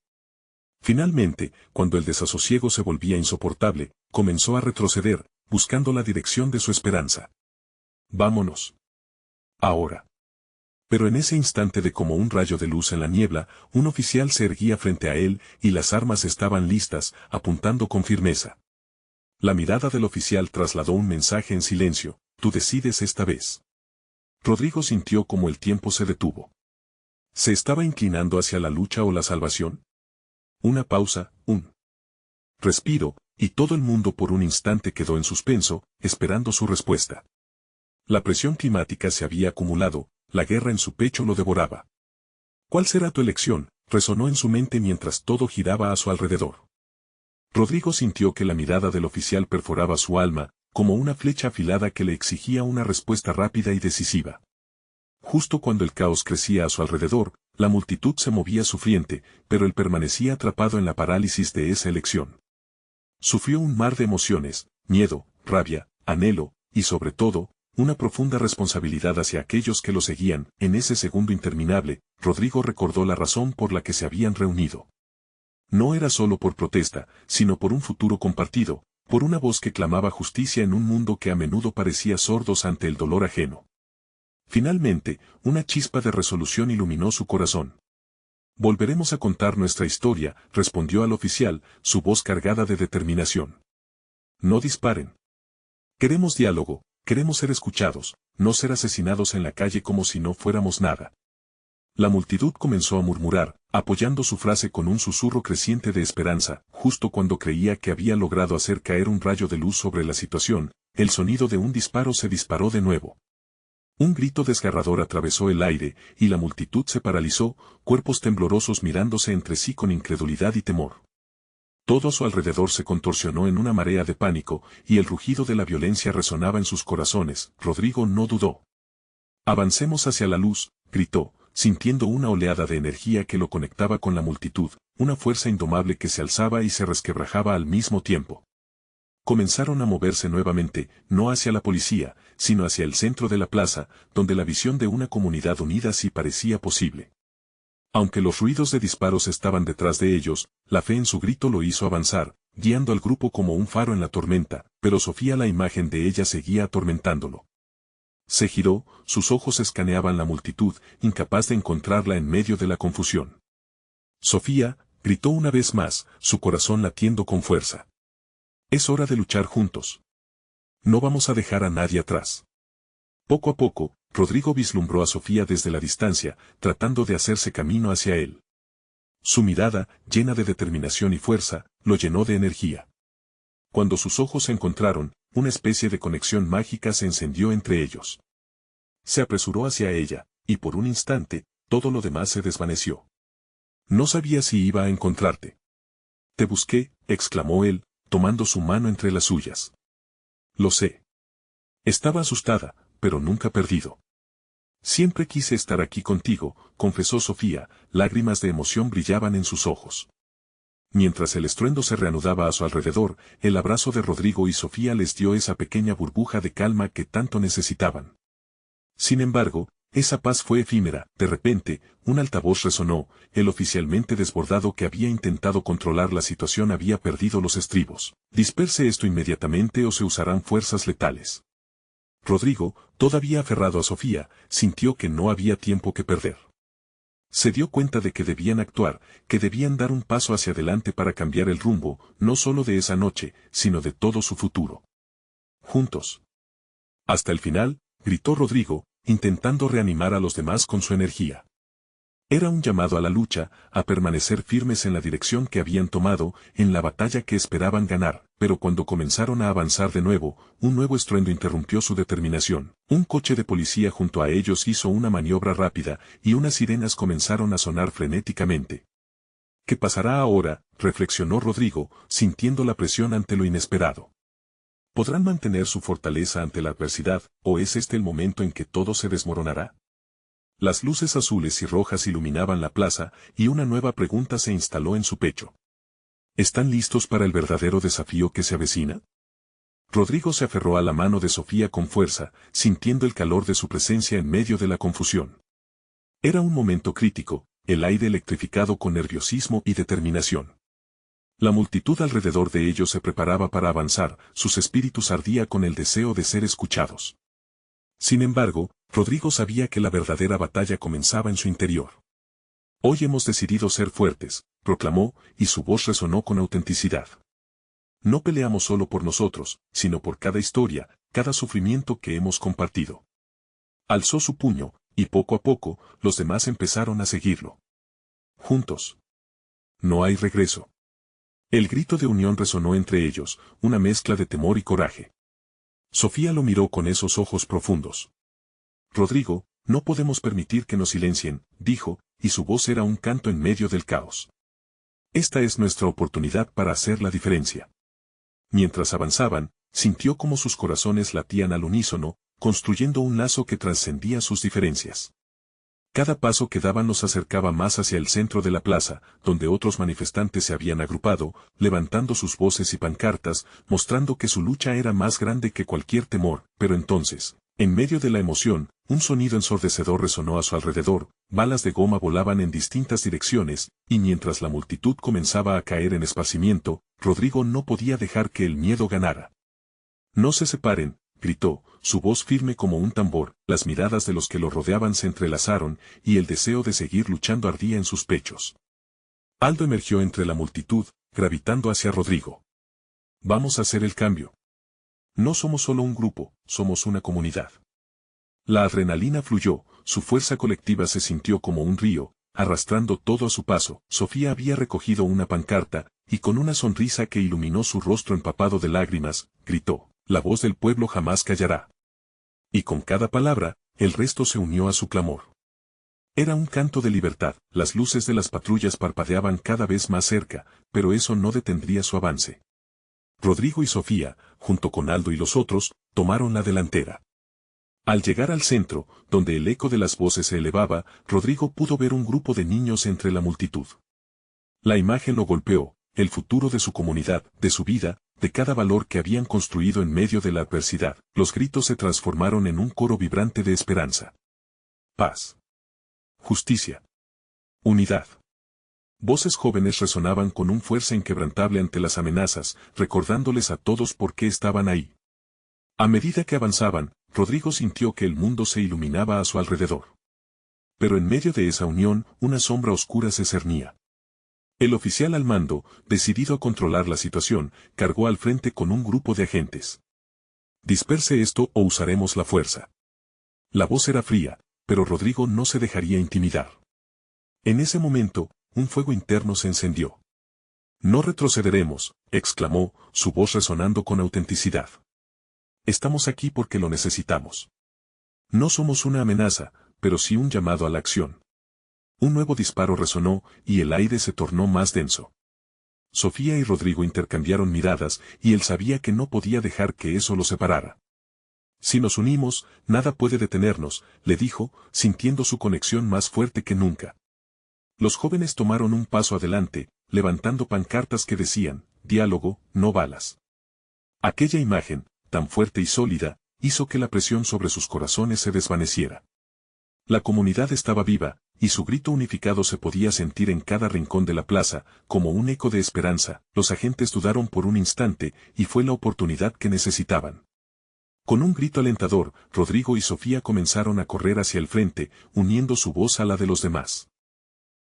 Finalmente, cuando el desasosiego se volvía insoportable, comenzó a retroceder, buscando la dirección de su esperanza. Vámonos. Ahora. Pero en ese instante de como un rayo de luz en la niebla, un oficial se erguía frente a él, y las armas estaban listas, apuntando con firmeza. La mirada del oficial trasladó un mensaje en silencio: tú decides esta vez. Rodrigo sintió como el tiempo se detuvo. ¿Se estaba inclinando hacia la lucha o la salvación? Una pausa, un respiro, y todo el mundo por un instante quedó en suspenso, esperando su respuesta. La presión climática se había acumulado, la guerra en su pecho lo devoraba. ¿Cuál será tu elección?, resonó en su mente mientras todo giraba a su alrededor. Rodrigo sintió que la mirada del oficial perforaba su alma, como una flecha afilada que le exigía una respuesta rápida y decisiva. Justo cuando el caos crecía a su alrededor, la multitud se movía sufriente, pero él permanecía atrapado en la parálisis de esa elección. Sufrió un mar de emociones, miedo, rabia, anhelo, y sobre todo, una profunda responsabilidad hacia aquellos que lo seguían. En ese segundo interminable, Rodrigo recordó la razón por la que se habían reunido. No era solo por protesta, sino por un futuro compartido, por una voz que clamaba justicia en un mundo que a menudo parecía sordos ante el dolor ajeno. Finalmente, una chispa de resolución iluminó su corazón. Volveremos a contar nuestra historia, respondió al oficial, su voz cargada de determinación. No disparen. Queremos diálogo, queremos ser escuchados, no ser asesinados en la calle como si no fuéramos nada. La multitud comenzó a murmurar, apoyando su frase con un susurro creciente de esperanza. Justo cuando creía que había logrado hacer caer un rayo de luz sobre la situación, el sonido de un disparo se disparó de nuevo. Un grito desgarrador atravesó el aire, y la multitud se paralizó, cuerpos temblorosos mirándose entre sí con incredulidad y temor. Todo a su alrededor se contorsionó en una marea de pánico, y el rugido de la violencia resonaba en sus corazones. Rodrigo no dudó. Avancemos hacia la luz, gritó, sintiendo una oleada de energía que lo conectaba con la multitud, una fuerza indomable que se alzaba y se resquebrajaba al mismo tiempo. Comenzaron a moverse nuevamente, no hacia la policía, sino hacia el centro de la plaza, donde la visión de una comunidad unida sí parecía posible. Aunque los ruidos de disparos estaban detrás de ellos, la fe en su grito lo hizo avanzar, guiando al grupo como un faro en la tormenta, pero Sofía, la imagen de ella seguía atormentándolo. Se giró, sus ojos escaneaban la multitud, incapaz de encontrarla en medio de la confusión. Sofía, gritó una vez más, su corazón latiendo con fuerza. Es hora de luchar juntos. No vamos a dejar a nadie atrás. Poco a poco, Rodrigo vislumbró a Sofía desde la distancia, tratando de hacerse camino hacia él. Su mirada, llena de determinación y fuerza, lo llenó de energía. Cuando sus ojos se encontraron, una especie de conexión mágica se encendió entre ellos. Se apresuró hacia ella, y por un instante, todo lo demás se desvaneció. No sabía si iba a encontrarte. Te busqué, exclamó él, tomando su mano entre las suyas. Lo sé. Estaba asustada, pero nunca perdido. Siempre quise estar aquí contigo, confesó Sofía, lágrimas de emoción brillaban en sus ojos. Mientras el estruendo se reanudaba a su alrededor, el abrazo de Rodrigo y Sofía les dio esa pequeña burbuja de calma que tanto necesitaban. Sin embargo, esa paz fue efímera. De repente, un altavoz resonó, el oficialmente desbordado que había intentado controlar la situación había perdido los estribos. Disperse esto inmediatamente o se usarán fuerzas letales. Rodrigo, todavía aferrado a Sofía, sintió que no había tiempo que perder. Se dio cuenta de que debían actuar, que debían dar un paso hacia adelante para cambiar el rumbo, no solo de esa noche, sino de todo su futuro. Juntos. Hasta el final, gritó Rodrigo, intentando reanimar a los demás con su energía. Era un llamado a la lucha, a permanecer firmes en la dirección que habían tomado, en la batalla que esperaban ganar, pero cuando comenzaron a avanzar de nuevo, un nuevo estruendo interrumpió su determinación. Un coche de policía junto a ellos hizo una maniobra rápida, y unas sirenas comenzaron a sonar frenéticamente. ¿Qué pasará ahora?, reflexionó Rodrigo, sintiendo la presión ante lo inesperado. ¿Podrán mantener su fortaleza ante la adversidad, o es este el momento en que todo se desmoronará? Las luces azules y rojas iluminaban la plaza, y una nueva pregunta se instaló en su pecho. ¿Están listos para el verdadero desafío que se avecina? Rodrigo se aferró a la mano de Sofía con fuerza, sintiendo el calor de su presencia en medio de la confusión. Era un momento crítico, el aire electrificado con nerviosismo y determinación. La multitud alrededor de ellos se preparaba para avanzar, sus espíritus ardía con el deseo de ser escuchados. Sin embargo, Rodrigo sabía que la verdadera batalla comenzaba en su interior. Hoy hemos decidido ser fuertes, proclamó, y su voz resonó con autenticidad. No peleamos solo por nosotros, sino por cada historia, cada sufrimiento que hemos compartido. Alzó su puño, y poco a poco, los demás empezaron a seguirlo. Juntos. No hay regreso. El grito de unión resonó entre ellos, una mezcla de temor y coraje. Sofía lo miró con esos ojos profundos. Rodrigo, no podemos permitir que nos silencien, dijo, y su voz era un canto en medio del caos. Esta es nuestra oportunidad para hacer la diferencia. Mientras avanzaban, sintió como sus corazones latían al unísono, construyendo un lazo que trascendía sus diferencias. Cada paso que daban los acercaba más hacia el centro de la plaza, donde otros manifestantes se habían agrupado, levantando sus voces y pancartas, mostrando que su lucha era más grande que cualquier temor, pero entonces, en medio de la emoción, un sonido ensordecedor resonó a su alrededor, balas de goma volaban en distintas direcciones, y mientras la multitud comenzaba a caer en esparcimiento, Rodrigo no podía dejar que el miedo ganara. No se separen, gritó, su voz firme como un tambor, las miradas de los que lo rodeaban se entrelazaron, y el deseo de seguir luchando ardía en sus pechos. Aldo emergió entre la multitud, gravitando hacia Rodrigo. Vamos a hacer el cambio. No somos solo un grupo, somos una comunidad. La adrenalina fluyó, su fuerza colectiva se sintió como un río, arrastrando todo a su paso. Sofía había recogido una pancarta, y con una sonrisa que iluminó su rostro empapado de lágrimas, gritó, la voz del pueblo jamás callará. Y con cada palabra, el resto se unió a su clamor. Era un canto de libertad, las luces de las patrullas parpadeaban cada vez más cerca, pero eso no detendría su avance. Rodrigo y Sofía, junto con Aldo y los otros, tomaron la delantera. Al llegar al centro, donde el eco de las voces se elevaba, Rodrigo pudo ver un grupo de niños entre la multitud. La imagen lo golpeó, el futuro de su comunidad, de su vida, de cada valor que habían construido en medio de la adversidad. Los gritos se transformaron en un coro vibrante de esperanza. Paz. Justicia. Unidad. Voces jóvenes resonaban con un fuerza inquebrantable ante las amenazas, recordándoles a todos por qué estaban ahí. A medida que avanzaban, Rodrigo sintió que el mundo se iluminaba a su alrededor. Pero en medio de esa unión, una sombra oscura se cernía. El oficial al mando, decidido a controlar la situación, cargó al frente con un grupo de agentes. Disperse esto o usaremos la fuerza. La voz era fría, pero Rodrigo no se dejaría intimidar. En ese momento, un fuego interno se encendió. No retrocederemos, exclamó, su voz resonando con autenticidad. Estamos aquí porque lo necesitamos. No somos una amenaza, pero sí un llamado a la acción. Un nuevo disparo resonó, y el aire se tornó más denso. Sofía y Rodrigo intercambiaron miradas, y él sabía que no podía dejar que eso los separara. Si nos unimos, nada puede detenernos, le dijo, sintiendo su conexión más fuerte que nunca. Los jóvenes tomaron un paso adelante, levantando pancartas que decían, diálogo, no balas. Aquella imagen, tan fuerte y sólida, hizo que la presión sobre sus corazones se desvaneciera. La comunidad estaba viva, y su grito unificado se podía sentir en cada rincón de la plaza, como un eco de esperanza. Los agentes dudaron por un instante, y fue la oportunidad que necesitaban. Con un grito alentador, Rodrigo y Sofía comenzaron a correr hacia el frente, uniendo su voz a la de los demás.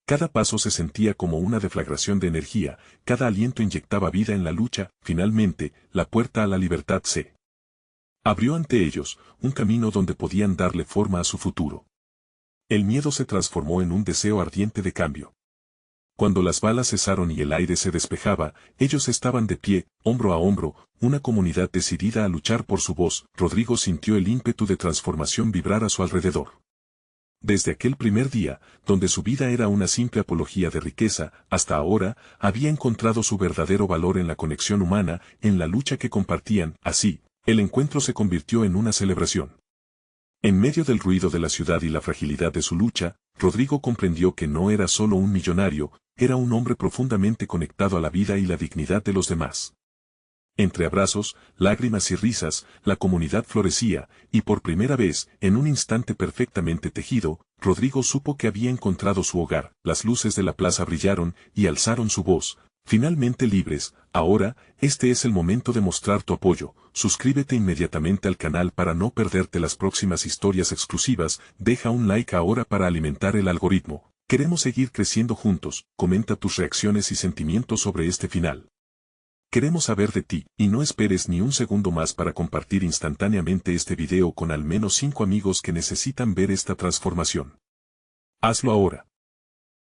Cada paso se sentía como una deflagración de energía, cada aliento inyectaba vida en la lucha. Finalmente, la puerta a la libertad se abrió ante ellos, un camino donde podían darle forma a su futuro. El miedo se transformó en un deseo ardiente de cambio. Cuando las balas cesaron y el aire se despejaba, ellos estaban de pie, hombro a hombro, una comunidad decidida a luchar por su voz. Rodrigo sintió el ímpetu de transformación vibrar a su alrededor. Desde aquel primer día, donde su vida era una simple apología de riqueza, hasta ahora, había encontrado su verdadero valor en la conexión humana, en la lucha que compartían. Así, el encuentro se convirtió en una celebración. En medio del ruido de la ciudad y la fragilidad de su lucha, Rodrigo comprendió que no era solo un millonario, era un hombre profundamente conectado a la vida y la dignidad de los demás. Entre abrazos, lágrimas y risas, la comunidad florecía, y por primera vez, en un instante perfectamente tejido, Rodrigo supo que había encontrado su hogar. Las luces de la plaza brillaron y alzaron su voz. Finalmente libres, ahora, este es el momento de mostrar tu apoyo. Suscríbete inmediatamente al canal para no perderte las próximas historias exclusivas, deja un like ahora para alimentar el algoritmo. Queremos seguir creciendo juntos, comenta tus reacciones y sentimientos sobre este final. Queremos saber de ti, y no esperes ni un segundo más para compartir instantáneamente este video con al menos 5 amigos que necesitan ver esta transformación. Hazlo ahora.